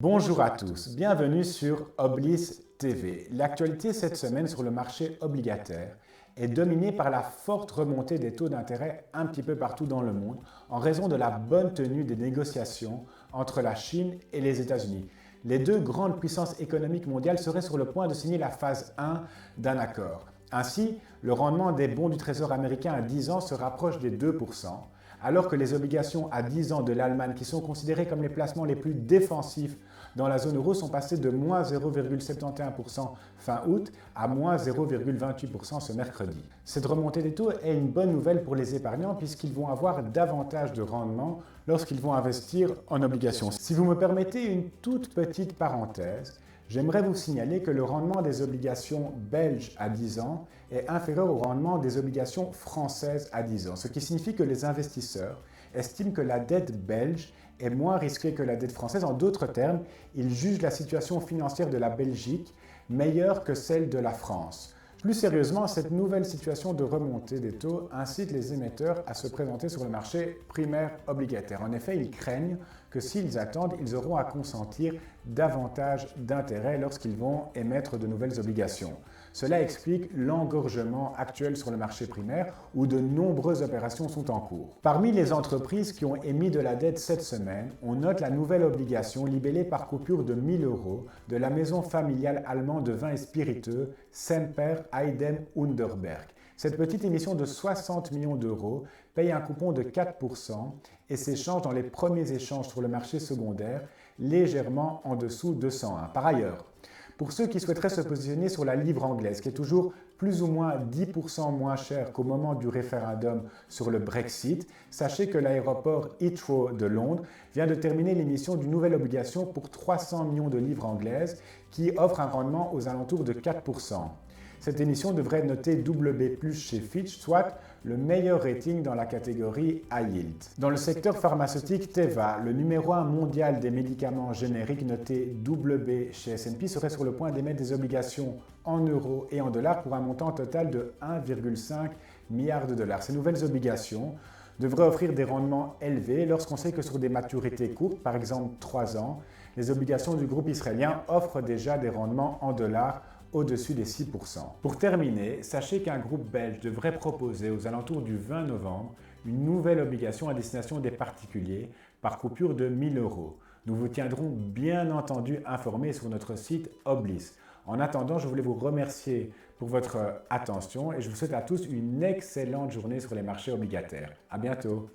Bonjour à tous, bienvenue sur Oblis TV. L'actualité cette semaine sur le marché obligataire est dominée par la forte remontée des taux d'intérêt un petit peu partout dans le monde en raison de la bonne tenue des négociations entre la Chine et les États-Unis. Les deux grandes puissances économiques mondiales seraient sur le point de signer la phase 1 d'un accord. Ainsi, le rendement des bons du Trésor américain à 10 ans se rapproche des 2%, alors que les obligations à 10 ans de l'Allemagne, qui sont considérées comme les placements les plus défensifs dans la zone euro, sont passées de moins 0,71% fin août à moins 0,28% ce mercredi. Cette remontée des taux est une bonne nouvelle pour les épargnants puisqu'ils vont avoir davantage de rendement lorsqu'ils vont investir en obligations. Si vous me permettez une toute petite parenthèse, j'aimerais vous signaler que le rendement des obligations belges à 10 ans est inférieur au rendement des obligations françaises à 10 ans, ce qui signifie que les investisseurs estiment que la dette belge est moins risquée que la dette française. En d'autres termes, ils jugent la situation financière de la Belgique meilleure que celle de la France. Plus sérieusement, cette nouvelle situation de remontée des taux incite les émetteurs à se présenter sur le marché primaire obligataire. En effet, ils craignent que s'ils attendent, ils auront à consentir davantage d'intérêts lorsqu'ils vont émettre de nouvelles obligations. Cela explique l'engorgement actuel sur le marché primaire où de nombreuses opérations sont en cours. Parmi les entreprises qui ont émis de la dette cette semaine, on note la nouvelle obligation libellée par coupure de 1 000 € de la maison familiale allemande de vins et spiritueux Semper Eiden Underberg. Cette petite émission de 60 millions d'euros paye un coupon de 4% et s'échange dans les premiers échanges sur le marché secondaire, légèrement en dessous de 101. Par ailleurs, pour ceux qui souhaiteraient se positionner sur la livre anglaise, qui est toujours plus ou moins 10% moins chère qu'au moment du référendum sur le Brexit, sachez que l'aéroport Heathrow de Londres vient de terminer l'émission d'une nouvelle obligation pour 300 millions de livres anglaises qui offre un rendement aux alentours de 4%. Cette émission devrait noter BB+ chez Fitch, soit le meilleur rating dans la catégorie High Yield. Dans le secteur pharmaceutique, Teva, le numéro 1 mondial des médicaments génériques noté BB chez S&P, serait sur le point d'émettre des obligations en euros et en dollars pour un montant total de 1,5 milliard de dollars. Ces nouvelles obligations devraient offrir des rendements élevés lorsqu'on sait que sur des maturités courtes, par exemple 3 ans, les obligations du groupe israélien offrent déjà des rendements en dollars au-dessus des 6%. Pour terminer, sachez qu'un groupe belge devrait proposer aux alentours du 20 novembre une nouvelle obligation à destination des particuliers par coupure de 1 000 €. Nous vous tiendrons bien entendu informés sur notre site Oblis. En attendant, je voulais vous remercier pour votre attention et je vous souhaite à tous une excellente journée sur les marchés obligataires. À bientôt.